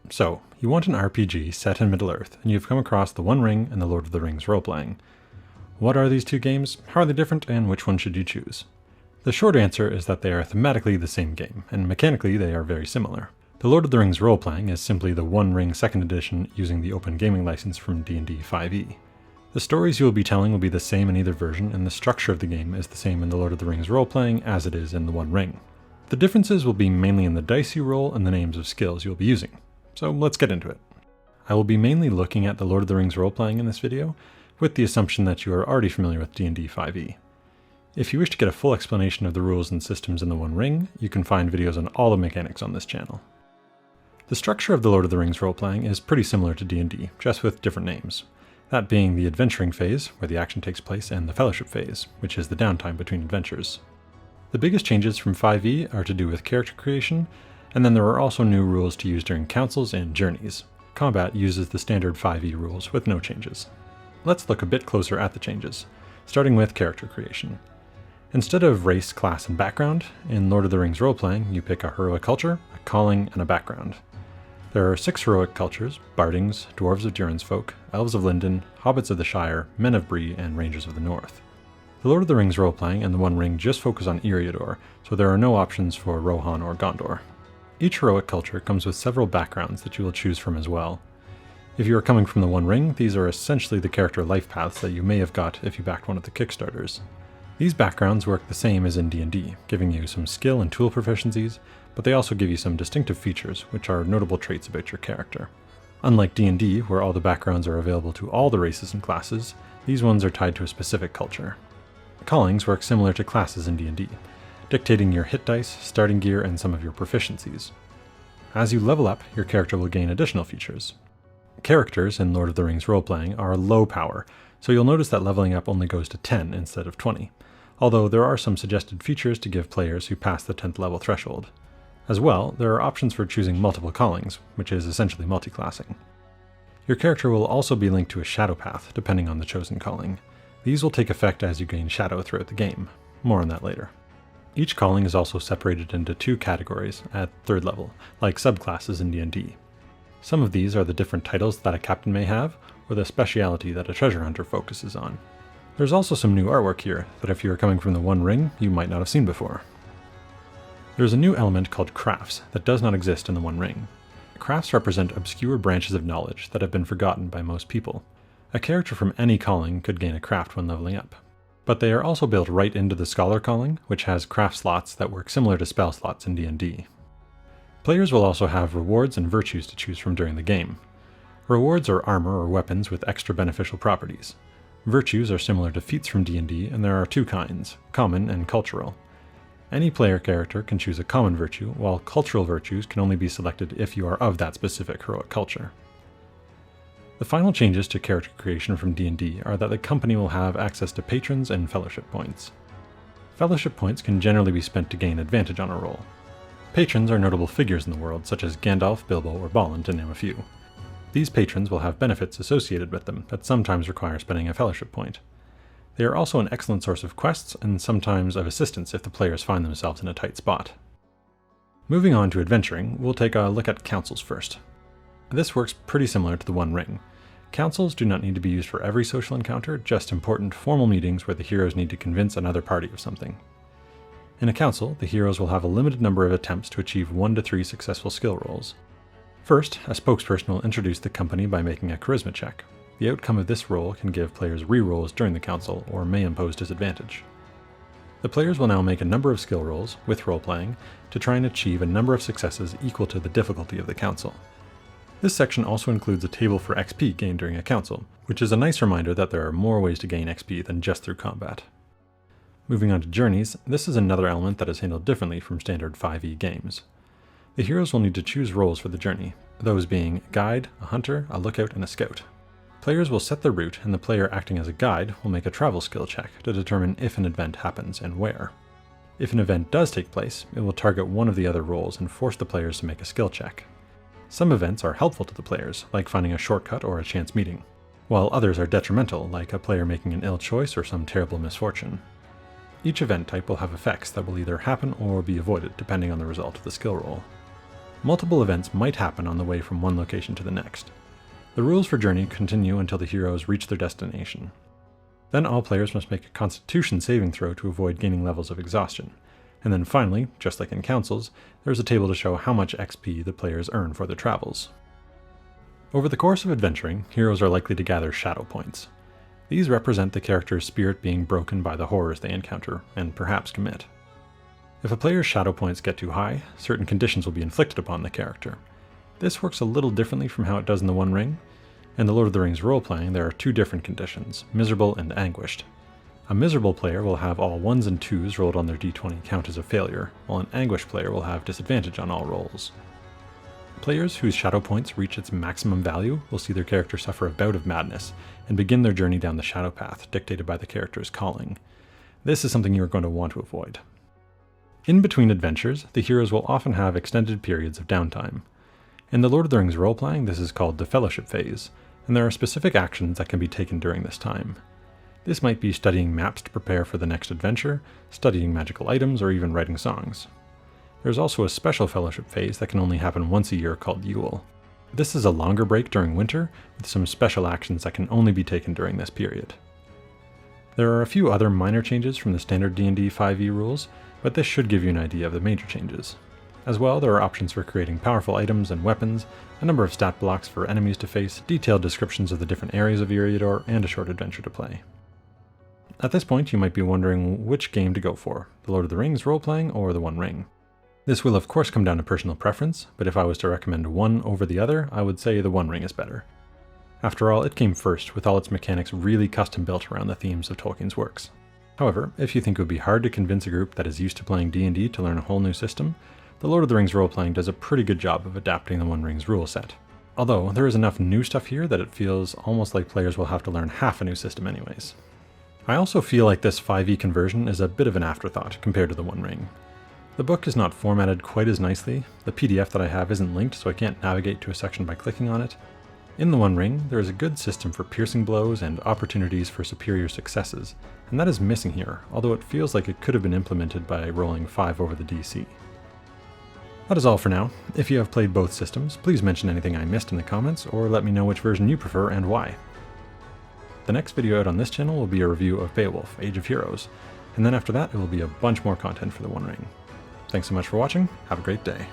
So, you want an RPG set in Middle-earth, and you've come across The One Ring and The Lord of the Rings Roleplaying. What are these two games, how are they different, and which one should you choose? The short answer is that they are thematically the same game, and mechanically they are very similar. The Lord of the Rings Roleplaying is simply the One Ring 2nd Edition using the open gaming license from D&D 5e. The stories you will be telling will be the same in either version, and the structure of the game is the same in The Lord of the Rings Roleplaying as it is in The One Ring. The differences will be mainly in the dice you roll and the names of skills you'll be using. So let's get into it. I will be mainly looking at The Lord of the Rings Roleplaying in this video, with the assumption that you are already familiar with D&D 5e. If you wish to get a full explanation of the rules and systems in The One Ring, you can find videos on all the mechanics on this channel. The structure of The Lord of the Rings Roleplaying is pretty similar to D&D, just with different names. That being the adventuring phase, where the action takes place, and the fellowship phase, which is the downtime between adventures. The biggest changes from 5e are to do with character creation, and then there are also new rules to use during councils and journeys. Combat uses the standard 5e rules with no changes. Let's look a bit closer at the changes, starting with character creation. Instead of race, class, and background, in Lord of the Rings Roleplaying you pick a heroic culture, a calling, and a background. There are 6 heroic cultures: Bardings, Dwarves of Durin's Folk, Elves of Lindon, Hobbits of the Shire, Men of Bree, and Rangers of the North. The Lord of the Rings Roleplaying and The One Ring just focus on Eriador, so there are no options for Rohan or Gondor. Each heroic culture comes with several backgrounds that you will choose from as well. If you are coming from The One Ring, these are essentially the character life paths that you may have got if you backed one of the Kickstarters. These backgrounds work the same as in D&D, giving you some skill and tool proficiencies, but they also give you some distinctive features, which are notable traits about your character. Unlike D&D, where all the backgrounds are available to all the races and classes, these ones are tied to a specific culture. Callings work similar to classes in D&D, dictating your hit dice, starting gear, and some of your proficiencies. As you level up, your character will gain additional features. Characters in Lord of the Rings Roleplaying are low power, so you'll notice that leveling up only goes to 10 instead of 20, although there are some suggested features to give players who pass the 10th level threshold. As well, there are options for choosing multiple callings, which is essentially multiclassing. Your character will also be linked to a shadow path, depending on the chosen calling. These will take effect as you gain shadow throughout the game. More on that later. Each calling is also separated into 2 categories at 3rd level, like subclasses in D&D. Some of these are the different titles that a captain may have, or the speciality that a treasure hunter focuses on. There's also some new artwork here that if you are coming from The One Ring, you might not have seen before. There's a new element called crafts that does not exist in The One Ring. Crafts represent obscure branches of knowledge that have been forgotten by most people. A character from any calling could gain a craft when leveling up. But they are also built right into the Scholar calling, which has craft slots that work similar to spell slots in D&D. Players will also have rewards and virtues to choose from during the game. Rewards are armor or weapons with extra beneficial properties. Virtues are similar to feats from D&D, and there are 2 kinds, common and cultural. Any player character can choose a common virtue, while cultural virtues can only be selected if you are of that specific heroic culture. The final changes to character creation from D&D are that the company will have access to patrons and fellowship points. Fellowship points can generally be spent to gain advantage on a roll. Patrons are notable figures in the world, such as Gandalf, Bilbo, or Balin, to name a few. These patrons will have benefits associated with them that sometimes require spending a fellowship point. They are also an excellent source of quests and sometimes of assistance if the players find themselves in a tight spot. Moving on to adventuring, we'll take a look at councils first. This works pretty similar to The One Ring. Councils do not need to be used for every social encounter, just important formal meetings where the heroes need to convince another party of something. In a council, the heroes will have a limited number of attempts to achieve 1 to 3 successful skill rolls. First, a spokesperson will introduce the company by making a charisma check. The outcome of this roll can give players re-rolls during the council, or may impose disadvantage. The players will now make a number of skill rolls, with role-playing, to try and achieve a number of successes equal to the difficulty of the council. This section also includes a table for XP gained during a council, which is a nice reminder that there are more ways to gain XP than just through combat. Moving on to journeys, this is another element that is handled differently from standard 5e games. The heroes will need to choose roles for the journey, those being a guide, a hunter, a lookout, and a scout. Players will set their route, and the player acting as a guide will make a travel skill check to determine if an event happens and where. If an event does take place, it will target one of the other roles and force the players to make a skill check. Some events are helpful to the players, like finding a shortcut or a chance meeting, while others are detrimental, like a player making an ill choice or some terrible misfortune. Each event type will have effects that will either happen or be avoided depending on the result of the skill roll. Multiple events might happen on the way from one location to the next. The rules for Journey continue until the heroes reach their destination. Then all players must make a Constitution saving throw to avoid gaining levels of exhaustion. And then finally, just like in Councils, there's a table to show how much XP the players earn for their travels. Over the course of adventuring, heroes are likely to gather shadow points. These represent the character's spirit being broken by the horrors they encounter, and perhaps commit. If a player's shadow points get too high, certain conditions will be inflicted upon the character. This works a little differently from how it does in the One Ring. In the Lord of the Rings role-playing, there are two different conditions, miserable and anguished. A miserable player will have all 1s and 2s rolled on their d20 count as a failure, while an anguished player will have disadvantage on all rolls. Players whose shadow points reach its maximum value will see their character suffer a bout of madness, and begin their journey down the shadow path dictated by the character's calling. This is something you are going to want to avoid. In between adventures, the heroes will often have extended periods of downtime. In the Lord of the Rings role-playing, this is called the Fellowship phase, and there are specific actions that can be taken during this time. This might be studying maps to prepare for the next adventure, studying magical items, or even writing songs. There's also a special Fellowship phase that can only happen once a year called Yule. This is a longer break during winter, with some special actions that can only be taken during this period. There are a few other minor changes from the standard D&D 5e rules, but this should give you an idea of the major changes. As well, there are options for creating powerful items and weapons, a number of stat blocks for enemies to face, detailed descriptions of the different areas of Eriador, and a short adventure to play. At this point, you might be wondering which game to go for, the Lord of the Rings role-playing or the One Ring. This will of course come down to personal preference, but if I was to recommend one over the other, I would say the One Ring is better. After all, it came first, with all its mechanics really custom built around the themes of Tolkien's works. However, if you think it would be hard to convince a group that is used to playing D&D to learn a whole new system, the Lord of the Rings role-playing does a pretty good job of adapting the One Ring's rule set. Although, there is enough new stuff here that it feels almost like players will have to learn half a new system anyways. I also feel like this 5e conversion is a bit of an afterthought compared to the One Ring. The book is not formatted quite as nicely, the PDF that I have isn't linked so I can't navigate to a section by clicking on it. In the One Ring, there is a good system for piercing blows and opportunities for superior successes, and that is missing here, although it feels like it could have been implemented by rolling 5 over the DC. That is all for now. If you have played both systems, please mention anything I missed in the comments, or let me know which version you prefer and why. The next video out on this channel will be a review of Beowulf, Age of Heroes, and then after that it will be a bunch more content for the One Ring. Thanks so much for watching, have a great day.